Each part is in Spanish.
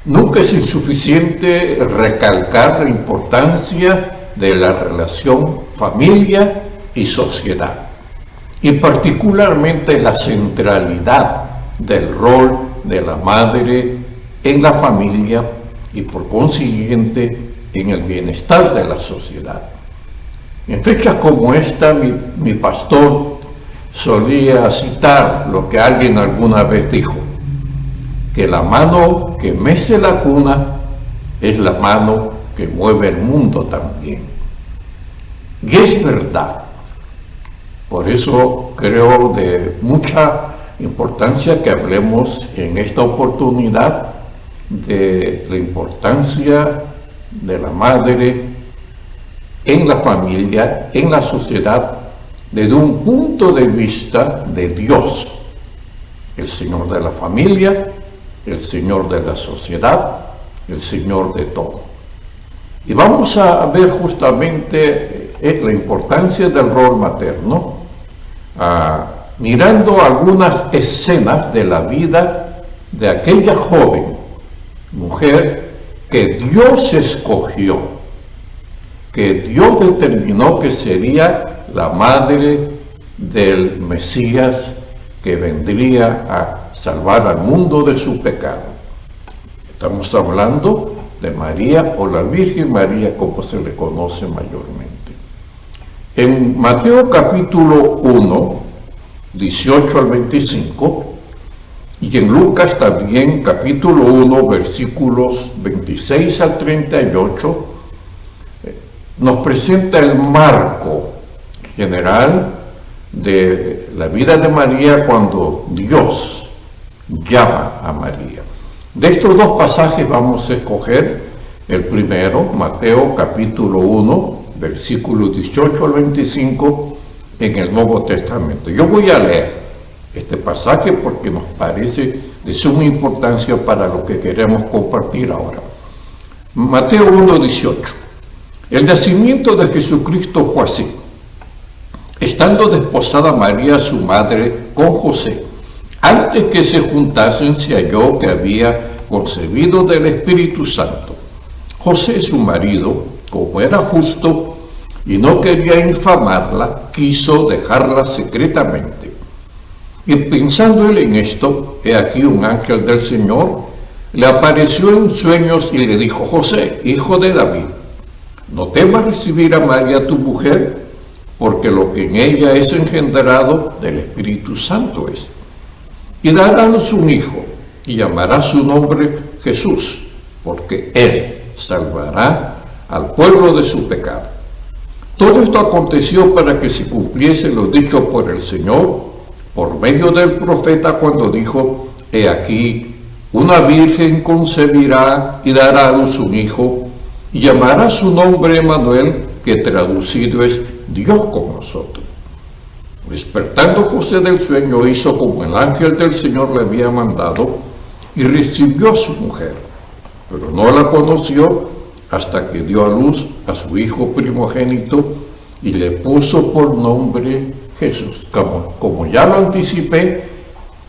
Nunca es insuficiente recalcar la importancia de la relación familia y sociedad, y particularmente la centralidad del rol de la madre en la familia y por consiguiente en el bienestar de la sociedad. En fechas como esta, mi pastor solía citar lo que alguien alguna vez dijo, que la mano que mece la cuna es la mano que mueve el mundo también. Y es verdad. Por eso creo de mucha importancia que hablemos en esta oportunidad de la importancia de la madre en la familia, en la sociedad, desde un punto de vista de Dios, el Señor de la familia, el Señor de la sociedad, el Señor de todo. Y vamos a ver justamente la importancia del rol materno, mirando algunas escenas de la vida de aquella joven mujer que Dios escogió, que Dios determinó que sería la madre del Mesías que vendría a salvar al mundo de su pecado. Estamos hablando de María, o la Virgen María, como se le conoce mayormente. En Mateo capítulo 1, 18 al 25, y en Lucas también capítulo 1, versículos 26 al 38, nos presenta el marco general de la vida de María cuando Dios llama a María. De estos dos pasajes vamos a escoger el primero, Mateo capítulo 1, versículos 18 al 25 en el Nuevo Testamento. Yo voy a leer este pasaje porque nos parece de suma importancia para lo que queremos compartir ahora. Mateo 1, 18. El nacimiento de Jesucristo fue así. Estando desposada María, su madre, con José, antes que se juntasen, se halló que había concebido del Espíritu Santo. José, su marido, como era justo y no quería infamarla, quiso dejarla secretamente. Y pensando él en esto, he aquí un ángel del Señor le apareció en sueños y le dijo: José, hijo de David, no temas recibir a María tu mujer, porque lo que en ella es engendrado del Espíritu Santo es. Y dará a luz un hijo, y llamará su nombre Jesús, porque él salvará al pueblo de su pecado. Todo esto aconteció para que se cumpliese lo dicho por el Señor, por medio del profeta, cuando dijo: he aquí, una virgen concebirá y dará a luz un hijo, y llamará su nombre Emmanuel, que traducido es Dios con nosotros. Despertando José del sueño, hizo como el ángel del Señor le había mandado, y recibió a su mujer, pero no la conoció hasta que dio a luz a su hijo primogénito, y le puso por nombre Jesús. Como ya lo anticipé,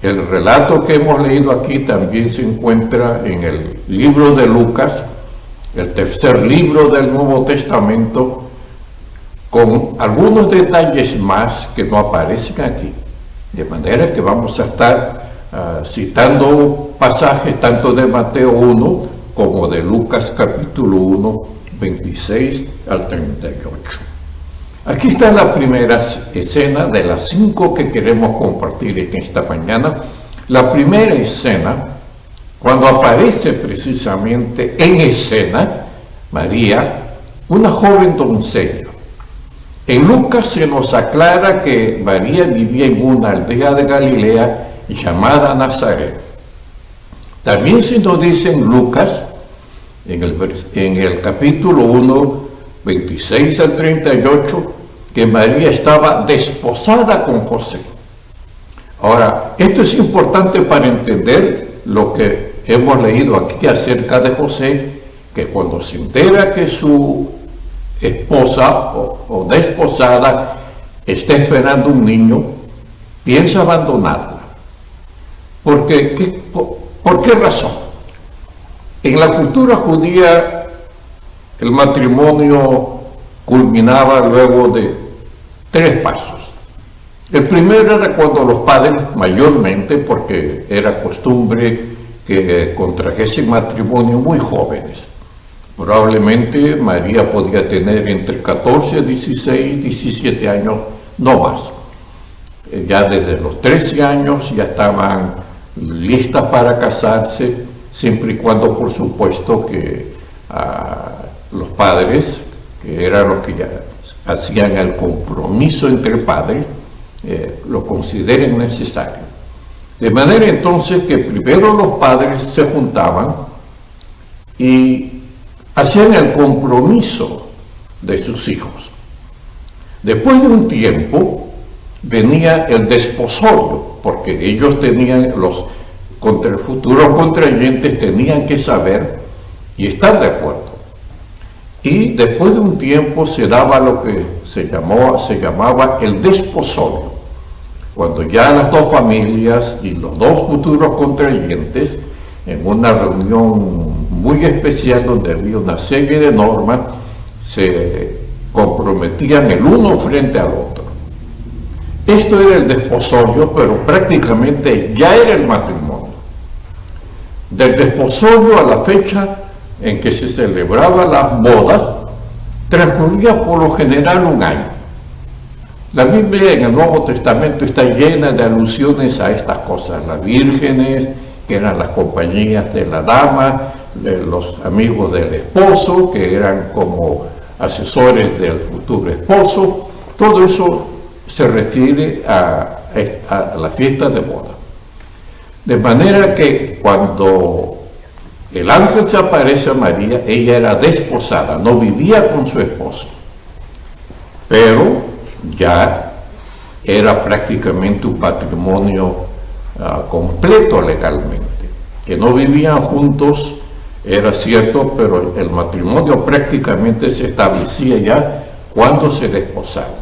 el relato que hemos leído aquí también se encuentra en el libro de Lucas, el tercer libro del Nuevo Testamento, con algunos detalles más que no aparecen aquí. De manera que vamos a estar citando pasajes tanto de Mateo 1 como de Lucas capítulo 1, 26 al 38. Aquí está la primera escena de las 5 que queremos compartir en esta mañana. La primera escena, cuando aparece precisamente en escena María, una joven doncella. En Lucas se nos aclara que María vivía en una aldea de Galilea llamada Nazaret. También se nos dice en Lucas, en el capítulo 1, 26 al 38, que María estaba desposada con José. Ahora, esto es importante para entender lo que hemos leído aquí acerca de José, que cuando se entera que su esposa o desposada está esperando un niño, piensa abandonarla. ¿Por qué razón? En la cultura judía, el matrimonio culminaba luego de 3 pasos. El primero era cuando los padres, mayormente, porque era costumbre que contrajesen matrimonio muy jóvenes. Probablemente María podía tener entre 14, 16, 17 años, no más. Ya desde los 13 años ya estaban listas para casarse, siempre y cuando, por supuesto, que los padres, que eran los que ya hacían el compromiso entre padres, lo consideren necesario. De manera entonces que primero los padres se juntaban y hacían el compromiso de sus hijos. Después de un tiempo venía el desposorio, porque ellos tenían, los futuros contrayentes tenían que saber y estar de acuerdo. Y después de un tiempo se daba lo que se llamaba el desposorio, cuando ya las dos familias y los dos futuros contrayentes, en una reunión muy especial donde había una serie de normas, se comprometían el uno frente al otro. Esto era el desposorio, pero prácticamente ya era el matrimonio. Del desposorio a la fecha en que se celebraban las bodas, transcurría por lo general un año. La Biblia en el Nuevo Testamento está llena de alusiones a estas cosas. Las vírgenes, que eran las compañías de la dama, los amigos del esposo, que eran como asesores del futuro esposo, todo eso se refiere a la fiesta de boda. De manera que cuando el ángel se aparece a María, ella era desposada, no vivía con su esposo, pero ya era prácticamente un matrimonio completo legalmente. Que no vivían juntos era cierto, pero el matrimonio prácticamente se establecía ya cuando se desposaban.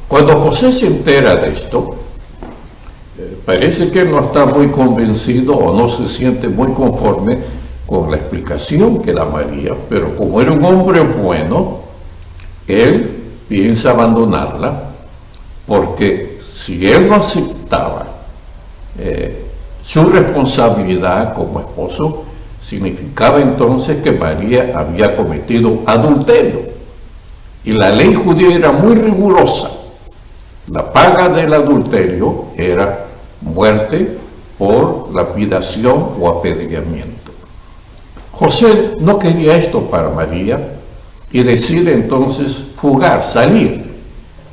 Cuando José se entera de esto, parece que no está muy convencido o no se siente muy conforme con la explicación que da María, pero como era un hombre bueno, él piensa abandonarla, porque si él no aceptaba su responsabilidad como esposo, significaba entonces que María había cometido adulterio. Y la ley judía era muy rigurosa. La paga del adulterio era muerte por lapidación o apedreamiento. José no quería esto para María y decide entonces fugar, salir,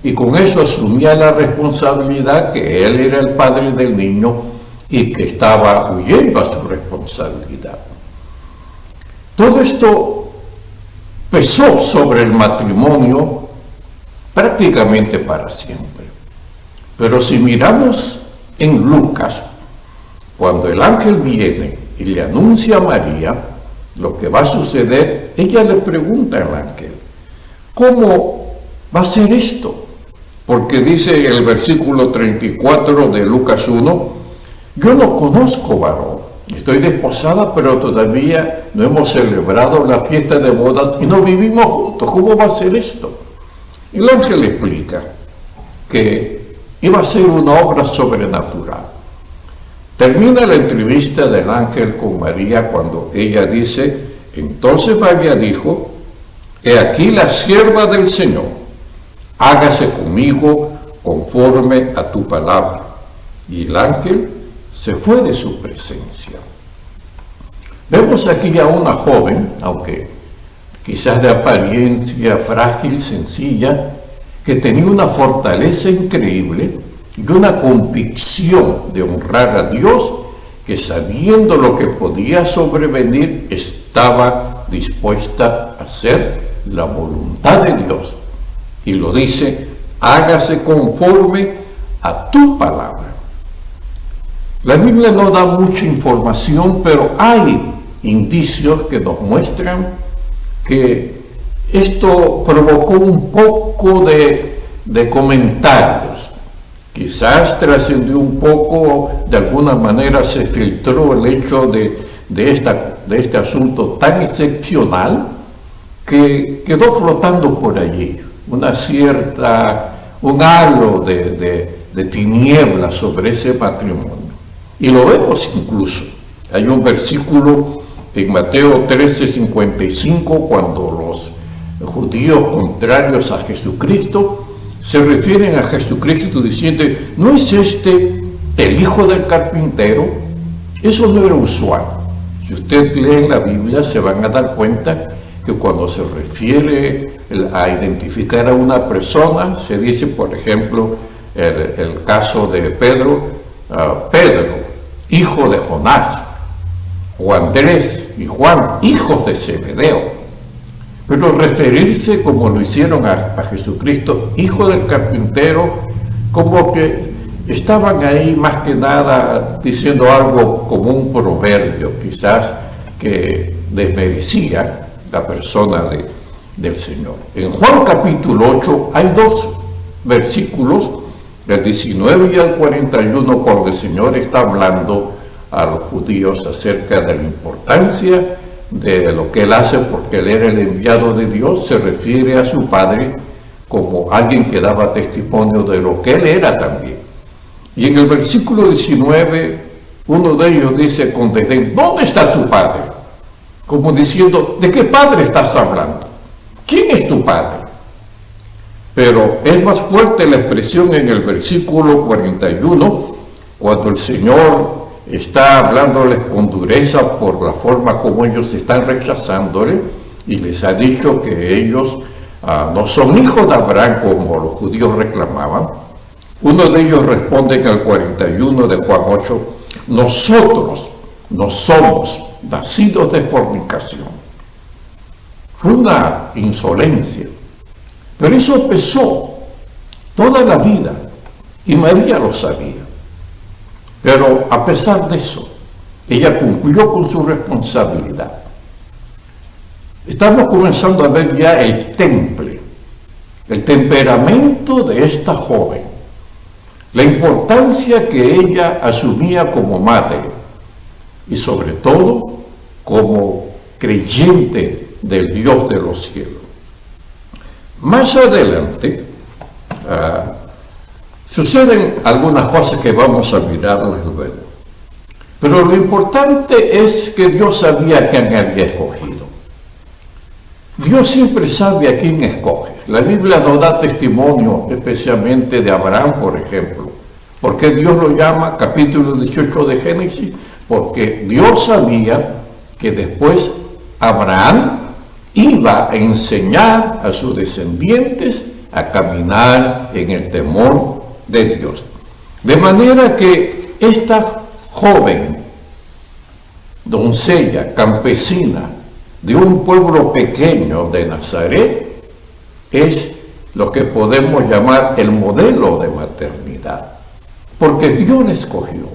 y con eso asumía la responsabilidad que él era el padre del niño y que estaba huyendo a su responsabilidad. Todo esto pesó sobre el matrimonio prácticamente para siempre. Pero si miramos en Lucas, cuando el ángel viene y le anuncia a María lo que va a suceder, ella le pregunta al ángel, ¿cómo va a ser esto? Porque dice el versículo 34 de Lucas 1, yo no conozco varón, estoy desposada, pero todavía no hemos celebrado la fiesta de bodas y no vivimos juntos, ¿cómo va a ser esto? El ángel le explica que iba a ser una obra sobrenatural. Termina la entrevista del ángel con María cuando ella dice, entonces María dijo, he aquí la sierva del Señor, hágase conmigo conforme a tu palabra. Y el ángel se fue de su presencia. Vemos aquí a una joven, aunque quizás de apariencia frágil, sencilla, que tenía una fortaleza increíble y una convicción de honrar a Dios, que sabiendo lo que podía sobrevenir, estaba dispuesta a hacer la voluntad de Dios. Y lo dice, hágase conforme a tu palabra. La Biblia no da mucha información, pero hay indicios que nos muestran que esto provocó un poco de comentarios. Quizás trascendió un poco, de alguna manera se filtró el hecho de este asunto tan excepcional que quedó flotando por allí, un halo de tinieblas sobre ese matrimonio. Y lo vemos incluso. Hay un versículo en Mateo 13:55, cuando los judíos contrarios a Jesucristo se refieren a Jesucristo diciendo, ¿no es este el hijo del carpintero? Eso no era usual. Si usted lee la Biblia se van a dar cuenta que cuando se refiere a identificar a una persona, se dice, por ejemplo, el caso de Pedro, hijo de Jonás, o Andrés y Juan, hijos de Zebedeo. Pero referirse, como lo hicieron a Jesucristo, hijo del carpintero, como que estaban ahí más que nada diciendo algo como un proverbio, quizás que desmerecía la persona del Señor. En Juan capítulo 8 hay dos versículos, el 19 y el 41, cuando el Señor está hablando a los judíos acerca de la importancia de lo que él hace, porque él era el enviado de Dios. Se refiere a su padre como alguien que daba testimonio de lo que él era también. Y en el versículo 19, uno de ellos dice con desdén, ¿dónde está tu padre? Como diciendo, ¿de qué padre estás hablando? ¿Quién es tu padre? Pero es más fuerte la expresión en el versículo 41, cuando el Señor está hablándoles con dureza por la forma como ellos están rechazándole, y les ha dicho que ellos no son hijos de Abraham como los judíos reclamaban. Uno de ellos responde en el 41 de Juan 8, nosotros no somos nacidos de fornicación. Fue una insolencia, pero eso pesó toda la vida y María lo sabía. Pero a pesar de eso, ella cumplió con su responsabilidad. Estamos comenzando a ver ya el temple, el temperamento de esta joven, la importancia que ella asumía como madre y sobre todo como creyente del Dios de los cielos. Más adelante suceden algunas cosas que vamos a mirarlas luego. Pero lo importante es que Dios sabía a quién había escogido. Dios siempre sabe a quién escoge. La Biblia nos da testimonio especialmente de Abraham, por ejemplo. ¿Por qué Dios lo llama? Capítulo 18 de Génesis. Porque Dios sabía que después Abraham iba a enseñar a sus descendientes a caminar en el temor de Dios. De manera que esta joven, doncella, campesina, de un pueblo pequeño de Nazaret, es lo que podemos llamar el modelo de maternidad, porque Dios la escogió,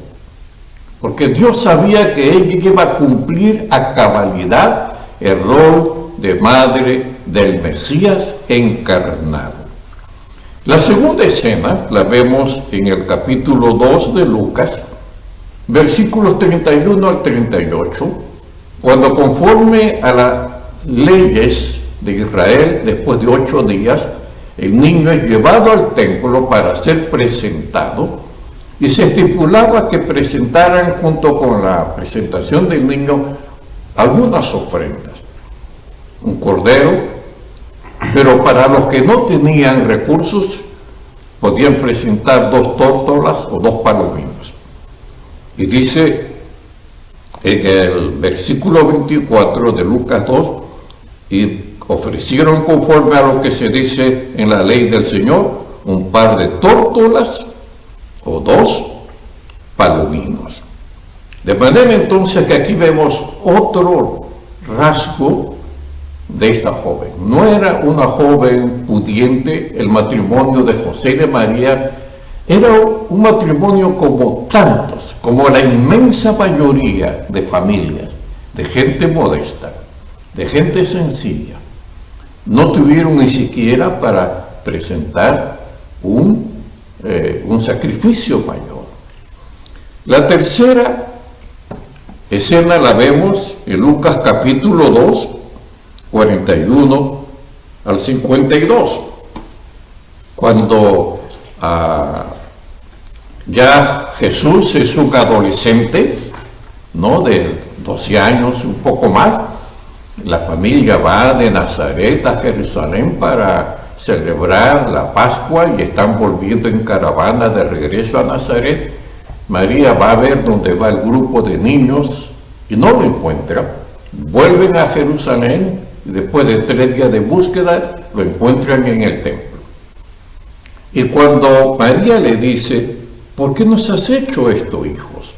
porque Dios sabía que ella iba a cumplir a cabalidad el rol de madre del Mesías encarnado. La segunda escena la vemos en el capítulo 2 de Lucas, versículos 31 al 38, cuando conforme a las leyes de Israel, después de 8 días, el niño es llevado al templo para ser presentado, y se estipulaba que presentaran junto con la presentación del niño algunas ofrendas, un cordero, pero para los que no tenían recursos podían presentar 2 tórtolas o 2 palominos. Y dice en el versículo 24 de Lucas 2, y ofrecieron conforme a lo que se dice en la ley del Señor, un par de tórtolas o 2 palominos. De manera entonces que aquí vemos otro rasgo de esta joven. No era una joven pudiente. El matrimonio de José y de María era un matrimonio como tantos, como la inmensa mayoría de familias, de gente modesta, de gente sencilla. No tuvieron ni siquiera para presentar un sacrificio mayor. La tercera escena la vemos en Lucas capítulo 2, 41 al 52, cuando ya Jesús es un adolescente, ¿no?, de 12 años, un poco más. La familia va de Nazaret a Jerusalén para celebrar la Pascua y están volviendo en caravana de regreso a Nazaret. María va a ver dónde va el grupo de niños y no lo encuentra. Vuelven a Jerusalén y después de 3 días de búsqueda lo encuentran en el templo. Y cuando María le dice: ¿por qué nos has hecho esto, hijos?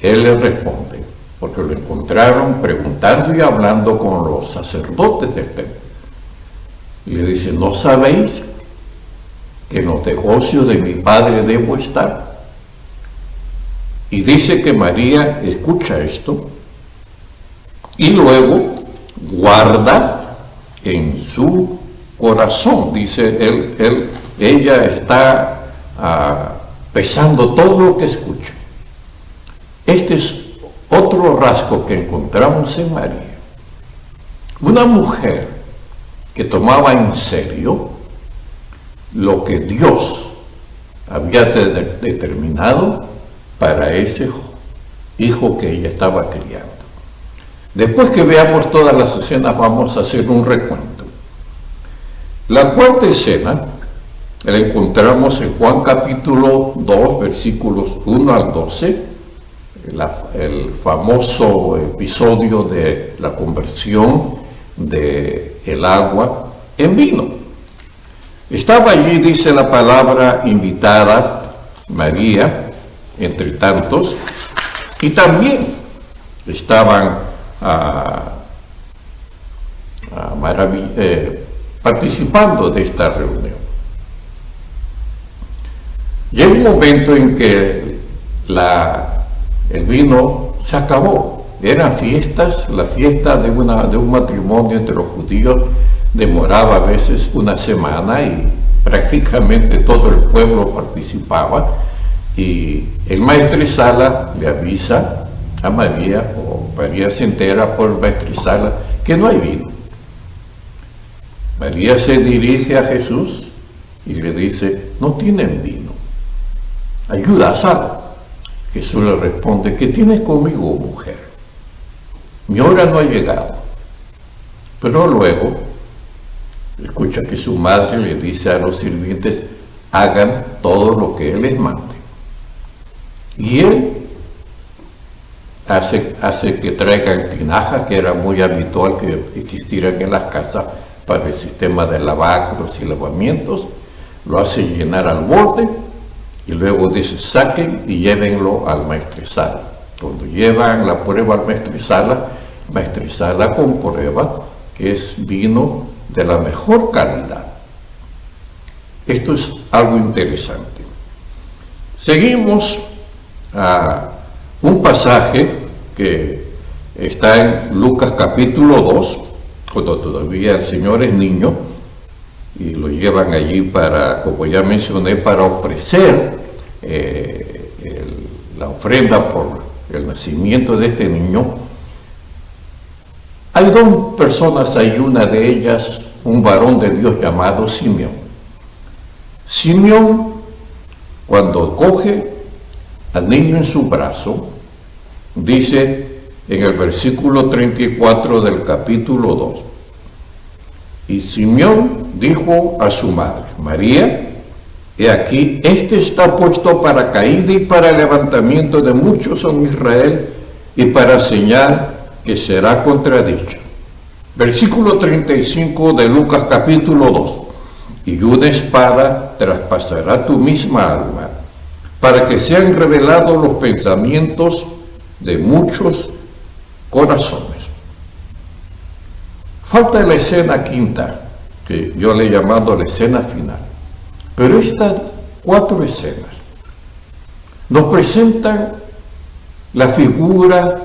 Él le responde: porque lo encontraron preguntando y hablando con los sacerdotes del templo. Y le dice: ¿no sabéis que en los negocios de mi padre debo estar? Y dice que María escucha esto y luego guarda en su corazón, dice ella está pesando todo lo que escucha. Este es otro rasgo que encontramos en María. Una mujer que tomaba en serio lo que Dios había determinado para ese hijo que ella estaba criando. Después que veamos todas las escenas, vamos a hacer un recuento. La cuarta escena la encontramos en Juan capítulo 2, versículos 1 al 12, el famoso episodio de la conversión del agua en vino. Estaba allí, dice la palabra, invitada María, entre tantos, y también estaban participando de esta reunión. Llega un momento en que el vino se acabó. Eran fiestas, la fiesta de un matrimonio entre los judíos demoraba a veces una semana y prácticamente todo el pueblo participaba, y el maestresala le avisa a María, o María se entera por maestresala, que no hay vino. María se dirige a Jesús y le dice: no tienen vino, ayuda, haz. Jesús le responde: ¿qué tienes conmigo, mujer? Mi hora no ha llegado. Pero luego escucha que su madre le dice a los sirvientes: hagan todo lo que él les mande. Y él hace que traigan tinajas, que era muy habitual que existieran en las casas para el sistema de lavacros y lavamientos. Lo hace llenar al borde Y luego dice, saquen y llévenlo al maestresala. Cuando llevan la prueba al maestresala comprueba que es vino de la mejor calidad. Esto es algo interesante. Seguimos a un pasaje que está en Lucas capítulo 2, cuando todavía el Señor es niño, y lo llevan allí para, como ya mencioné, para ofrecer la ofrenda por el nacimiento de este niño. Hay dos personas ahí, una de ellas, un varón de Dios llamado Simeón. Simeón, cuando coge al niño en su brazo, dice en el versículo 34 del capítulo 2, y Simeón dijo a su madre, María, he aquí, este está puesto para caída y para levantamiento de muchos en Israel y para señal que será contradicha. Versículo 35 de Lucas capítulo 2, y una espada traspasará tu misma alma, para que sean revelados los pensamientos de muchos corazones. Falta la escena quinta, que yo le he llamado la escena final. Pero estas 4 escenas nos presentan la figura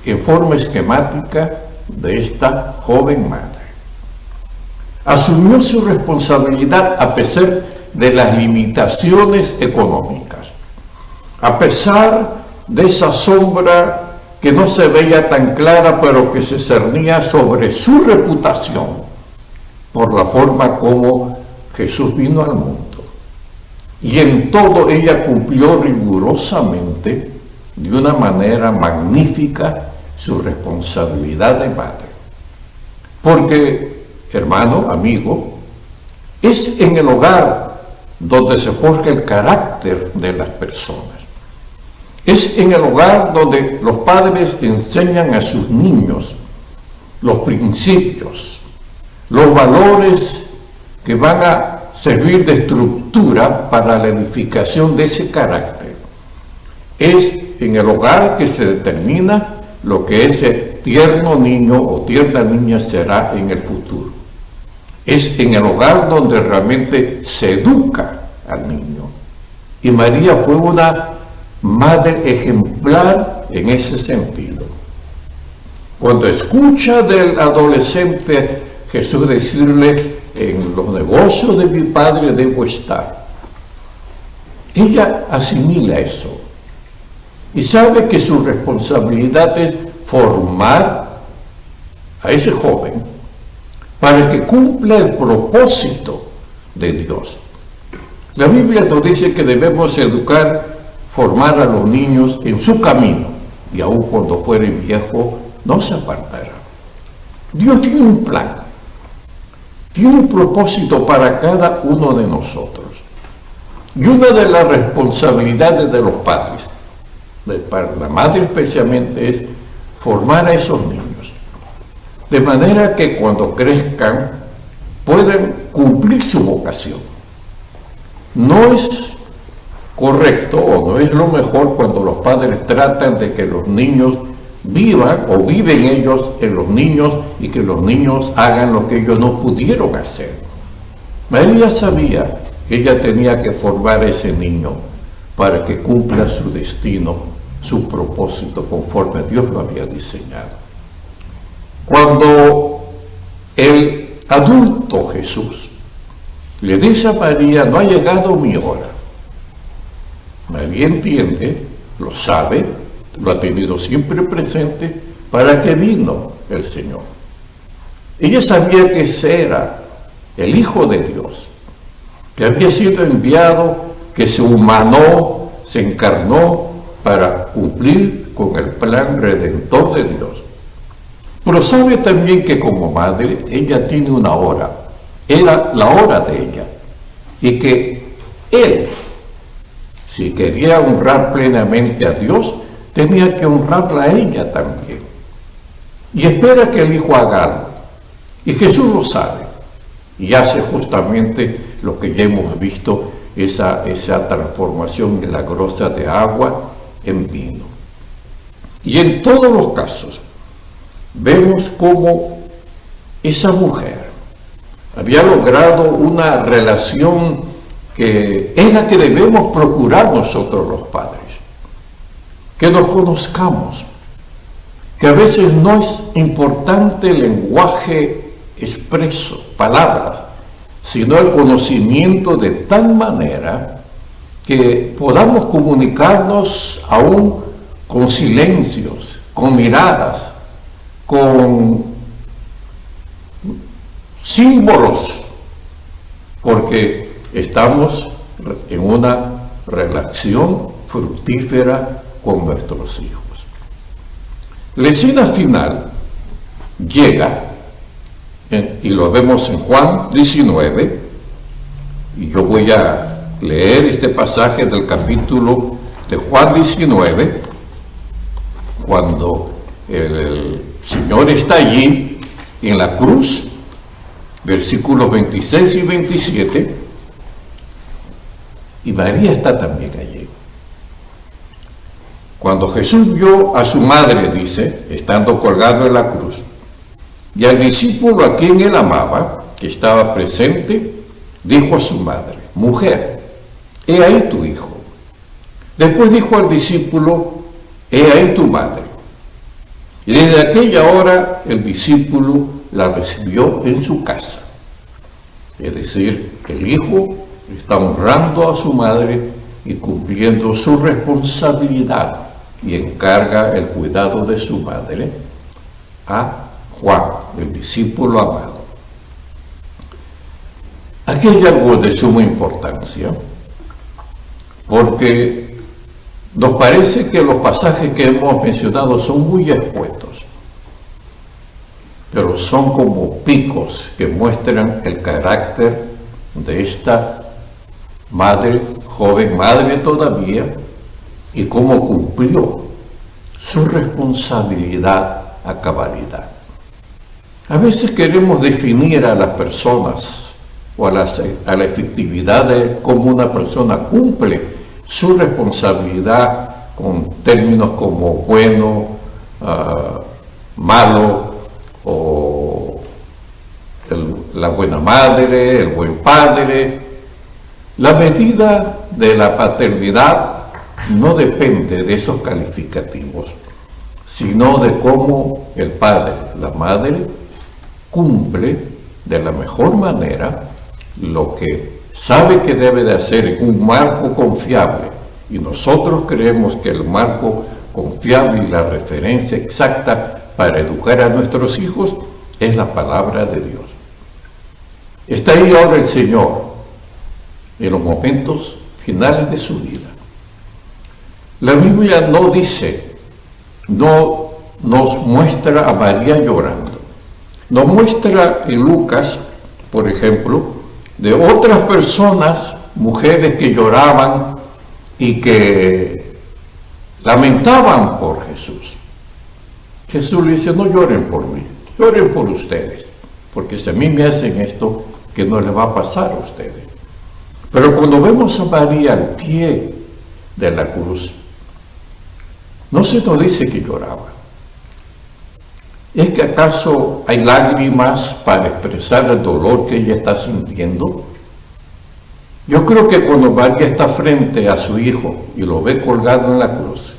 en forma esquemática de esta joven madre. Asumió su responsabilidad a pesar de las limitaciones económicas, a pesar de esa sombra que no se veía tan clara, pero que se cernía sobre su reputación por la forma como Jesús vino al mundo. Y en todo ella cumplió rigurosamente, de una manera magnífica, su responsabilidad de madre. Porque, hermano, amigo, es en el hogar donde se forja el carácter de las personas. Es en el hogar donde los padres enseñan a sus niños los principios, los valores que van a servir de estructura para la edificación de ese carácter. Es en el hogar que se determina lo que ese tierno niño o tierna niña será en el futuro. Es en el hogar donde realmente se educa al niño. Y María fue una madre ejemplar en ese sentido. Cuando escucha del adolescente Jesús decirle, en los negocios de mi padre debo estar, ella asimila eso y sabe que su responsabilidad es formar a ese joven para que cumpla el propósito de Dios. La Biblia nos dice que debemos educar, formar a los niños en su camino, y aun cuando fueren viejos no se apartará. Dios tiene un plan, tiene un propósito para cada uno de nosotros. Y una de las responsabilidades de los padres, para la madre especialmente, es formar a esos niños, de manera que cuando crezcan puedan cumplir su vocación. No es correcto o no es lo mejor cuando los padres tratan de que los niños vivan o viven ellos en los niños y que los niños hagan lo que ellos no pudieron hacer. María sabía que ella tenía que formar a ese niño para que cumpla su destino, su propósito conforme Dios lo había diseñado. Cuando el adulto Jesús le dice a María, no ha llegado mi hora, María entiende, lo sabe, lo ha tenido siempre presente, para que vino el Señor. Ella sabía que ese era el Hijo de Dios, que había sido enviado, que se humanó, se encarnó para cumplir con el plan redentor de Dios. Pero sabe también que como madre, ella tiene una hora, era la hora de ella, y que él, si quería honrar plenamente a Dios, tenía que honrarla a ella también. Y espera que el Hijo haga algo. Y Jesús lo sabe. Y hace justamente lo que ya hemos visto esa transformación milagrosa de agua en vino. Y en todos los casos vemos cómo esa mujer había logrado una relación que es la que debemos procurar nosotros los padres, que nos conozcamos, que a veces no es importante el lenguaje expreso, palabras, sino el conocimiento de tal manera que podamos comunicarnos aún con silencios, con miradas, con símbolos, porque estamos en una relación fructífera con nuestros hijos. La escena final llega, y lo vemos en Juan 19, y yo voy a leer este pasaje del capítulo de Juan 19, cuando el Señor está allí en la cruz, versículos 26 y 27, y María está también allí. Cuando Jesús vio a su madre, dice, estando colgado en la cruz, y al discípulo a quien él amaba, que estaba presente, dijo a su madre: mujer, he ahí tu hijo. Después dijo al discípulo: he ahí tu madre. Y desde aquella hora el discípulo la recibió en su casa. Es decir, que el hijo está honrando a su madre y cumpliendo su responsabilidad, y encarga el cuidado de su madre a Juan, el discípulo amado. Aquí hay algo de suma importancia, porque nos parece que los pasajes que hemos mencionado son muy escuetos, pero son como picos que muestran el carácter de esta madre, joven madre todavía, y cómo cumplió su responsabilidad a cabalidad. A veces queremos definir a las personas o a la efectividad de cómo una persona cumple su responsabilidad con términos como bueno, malo, o la buena madre, el buen padre. La medida de la paternidad no depende de esos calificativos, sino de cómo el padre, la madre, cumple de la mejor manera lo que sabe que debe de hacer en un marco confiable. Y nosotros creemos que el marco confiable y la referencia exacta para educar a nuestros hijos es la palabra de Dios. Está ahí ahora el Señor en los momentos finales de su vida. La Biblia no dice, no nos muestra a María llorando. Nos muestra en Lucas, por ejemplo, de otras personas, mujeres que lloraban y que lamentaban por Jesús. Jesús le dice: no lloren por mí, lloren por ustedes, porque si a mí me hacen esto, que no les va a pasar a ustedes. Pero cuando vemos a María al pie de la cruz, no se nos dice que lloraba. ¿Es que acaso hay lágrimas para expresar el dolor que ella está sintiendo? Yo creo que cuando María está frente a su hijo y lo ve colgado en la cruz,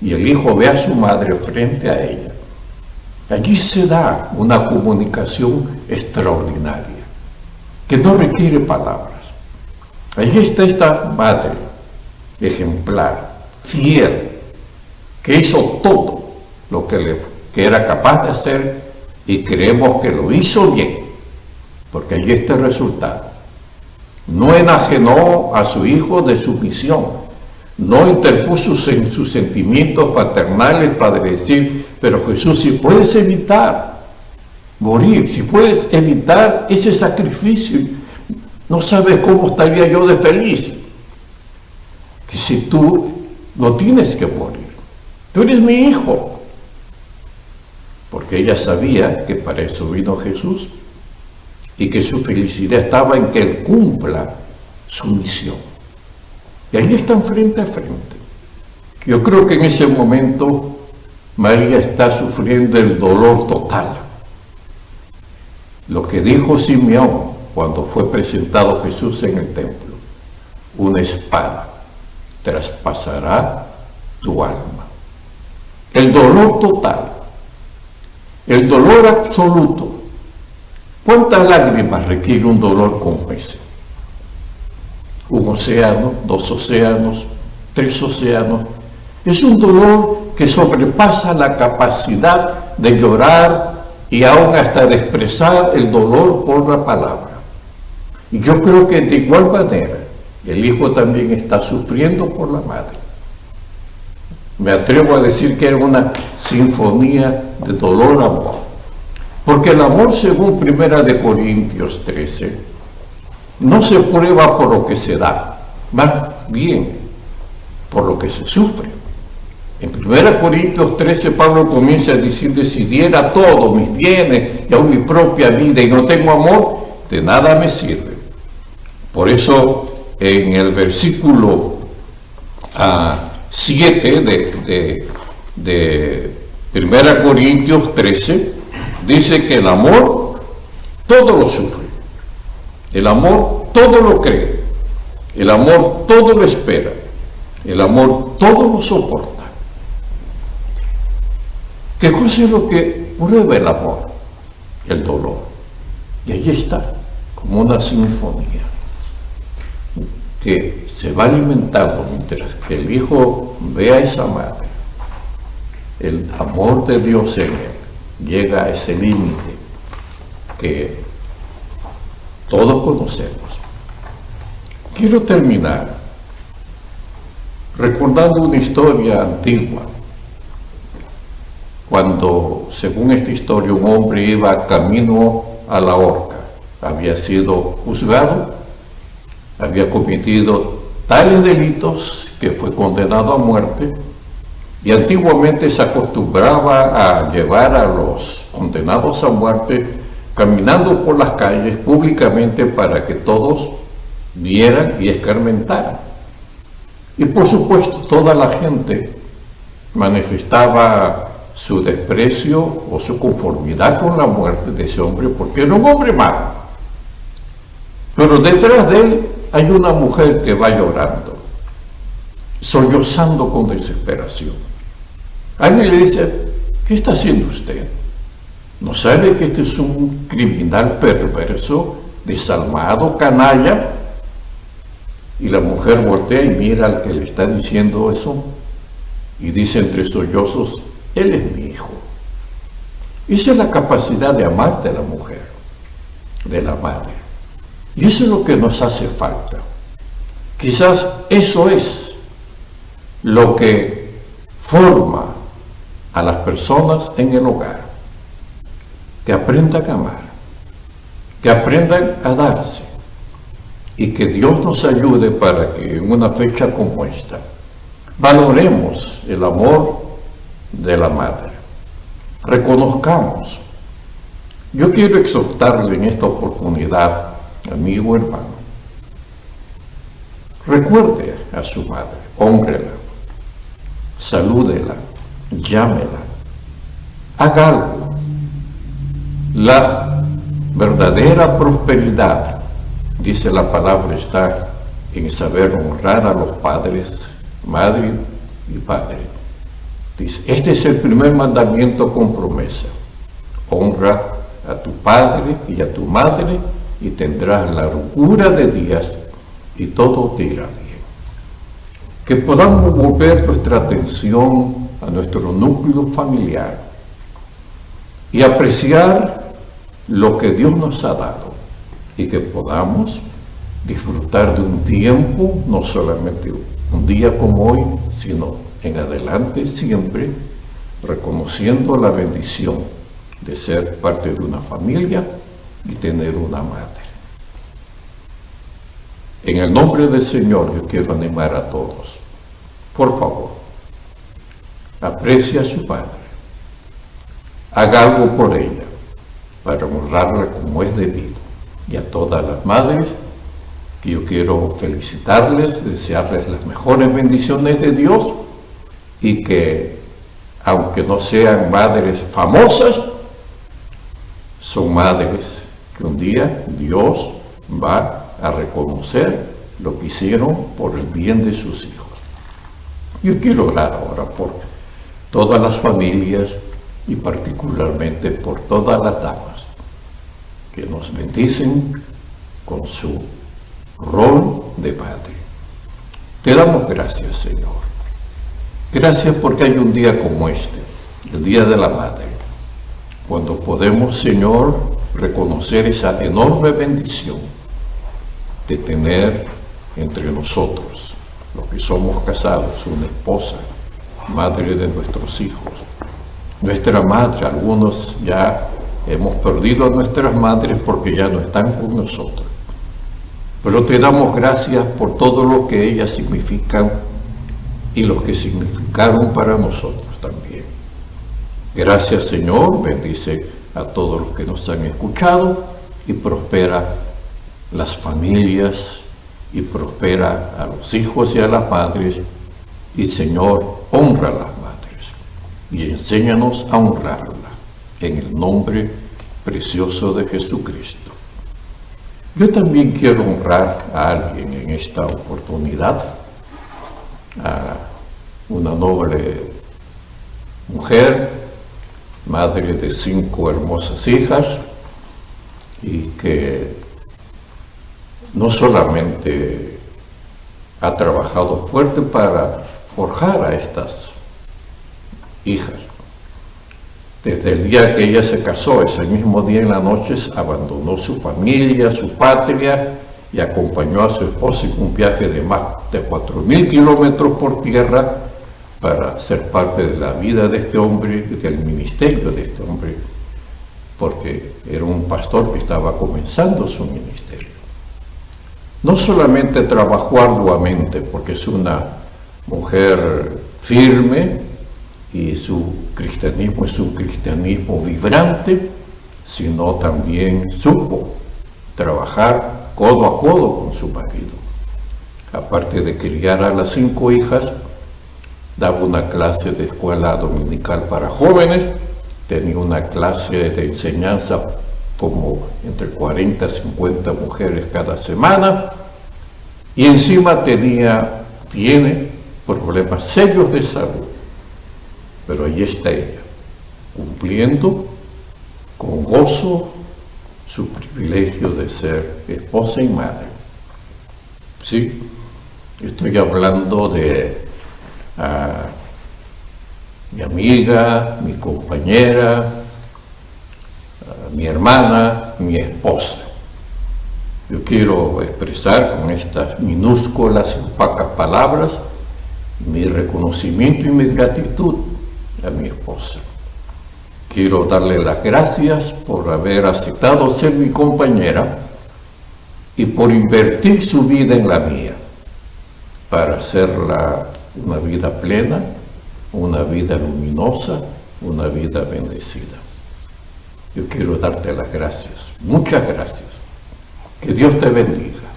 y el hijo ve a su madre frente a ella, allí se da una comunicación extraordinaria, que no requiere palabras. Allí está esta madre ejemplar, fiel, que hizo todo lo que era capaz de hacer, y creemos que lo hizo bien, porque allí está el resultado. No enajenó a su hijo de su misión, no interpuso en sus sentimientos paternales para decir: pero Jesús, si puedes evitar morir, si puedes evitar ese sacrificio, no sabes cómo estaría yo de feliz, que si tú no tienes que morir, tú eres mi hijo. Porque ella sabía que para eso vino Jesús, y que su felicidad estaba en que Él cumpla su misión. Y ahí están frente a frente. Yo creo que en ese momento María está sufriendo el dolor total. Lo que dijo Simeón cuando fue presentado Jesús en el templo: una espada traspasará tu alma. El dolor total, el dolor absoluto. ¿Cuántas lágrimas requiere un dolor como ese? Un océano, 2 océanos, 3 océanos. Es un dolor que sobrepasa la capacidad de llorar y aún hasta de expresar el dolor por la palabra. Y yo creo que de igual manera el hijo también está sufriendo por la madre. Me atrevo a decir que era una sinfonía de dolor-amor. Porque el amor, según 1 Corintios 13, no se prueba por lo que se da, más bien por lo que se sufre. En 1 Corintios 13, Pablo comienza diciendo: si diera todo, mis bienes y aún mi propia vida, y no tengo amor, de nada me sirve. Por eso, en el versículo 7 de 1 Corintios 13, dice que el amor todo lo sufre, el amor todo lo cree, el amor todo lo espera, el amor todo lo soporta. ¿Qué cosa es lo que prueba el amor? El dolor. Y ahí está, como una sinfonía que se va alimentando mientras que el hijo ve a esa madre. El amor de Dios en él llega a ese límite que todos conocemos. Quiero terminar recordando una historia antigua, cuando, según esta historia, un hombre iba camino a la horca. Había sido juzgado, había cometido tales delitos que fue condenado a muerte, y antiguamente se acostumbraba a llevar a los condenados a muerte caminando por las calles públicamente para que todos vieran y escarmentaran. Y por supuesto toda la gente manifestaba su desprecio o su conformidad con la muerte de ese hombre, porque era un hombre malo. Pero detrás de él hay una mujer que va llorando, sollozando con desesperación. Alguien le dice: ¿qué está haciendo usted? ¿No sabe que este es un criminal perverso, desalmado, canalla? Y la mujer voltea y mira al que le está diciendo eso y dice entre sollozos: él es mi hijo. Esa es la capacidad de amar de la mujer, de la madre. Y eso es lo que nos hace falta. Quizás eso es lo que forma a las personas en el hogar, que aprendan a amar, que aprendan a darse, y que Dios nos ayude para que en una fecha como esta valoremos el amor de la madre, reconozcamos. Yo quiero exhortarle en esta oportunidad, amigo hermano, recuerde a su madre, hóngrela, salúdela, llámela, haga algo. La verdadera prosperidad, dice la palabra, está en saber honrar a los padres, madre y padre. Dice, este es el primer mandamiento con promesa: honra a tu padre y a tu madre, y tendrás largura de días y todo te irá bien. Que podamos volver nuestra atención a nuestro núcleo familiar y apreciar lo que Dios nos ha dado, y que podamos disfrutar de un tiempo, no solamente un día como hoy, sino en adelante siempre, reconociendo la bendición de ser parte de una familia y tener una madre. En el nombre del Señor yo quiero animar a todos: por favor, aprecie a su padre, haga algo por ella para honrarla como es debido. Y a todas las madres, que yo quiero felicitarles, desearles las mejores bendiciones de Dios y que, aunque no sean madres famosas, son madres que un día Dios va a reconocer lo que hicieron por el bien de sus hijos. Yo quiero orar ahora por todas las familias y particularmente por todas las damas que nos bendicen con su rol de madre. Te damos gracias, Señor. Gracias porque hay un día como este, el Día de la Madre, cuando podemos, Señor, reconocer esa enorme bendición de tener entre nosotros, los que somos casados, una esposa, madre de nuestros hijos, nuestra madre. Algunos ya hemos perdido a nuestras madres porque ya no están con nosotros, pero te damos gracias por todo lo que ellas significan y lo que significaron para nosotros también. Gracias, Señor, bendice a todos los que nos han escuchado y prospera las familias y prospera a los hijos y a las madres, y Señor, honra a las madres y enséñanos a honrarla en el nombre precioso de Jesucristo. Yo también quiero honrar a alguien en esta oportunidad, a una noble mujer, madre de 5 hermosas hijas, y que no solamente ha trabajado fuerte para forjar a estas hijas. Desde el día que ella se casó, ese mismo día en la noche, abandonó su familia, su patria, y acompañó a su esposo en un viaje de más de 4.000 kilómetros por tierra para ser parte de la vida de este hombre, del ministerio de este hombre, porque era un pastor que estaba comenzando su ministerio. No solamente trabajó arduamente, porque es una mujer firme y su cristianismo es un cristianismo vibrante, sino también supo trabajar codo a codo con su marido. Aparte de criar a las 5 hijas, daba una clase de escuela dominical para jóvenes, tenía una clase de enseñanza como entre 40 y 50 mujeres cada semana, y encima tiene problemas serios de salud. Pero ahí está ella, cumpliendo con gozo su privilegio de ser esposa y madre. Sí, estoy hablando de mi amiga, mi compañera, mi hermana, mi esposa. Yo quiero expresar con estas minúsculas y opacas palabras mi reconocimiento y mi gratitud a mi esposa. Quiero darle las gracias por haber aceptado ser mi compañera y por invertir su vida en la mía para hacerla una vida plena, una vida luminosa, una vida bendecida. Yo quiero darte las gracias, muchas gracias. Que Dios te bendiga.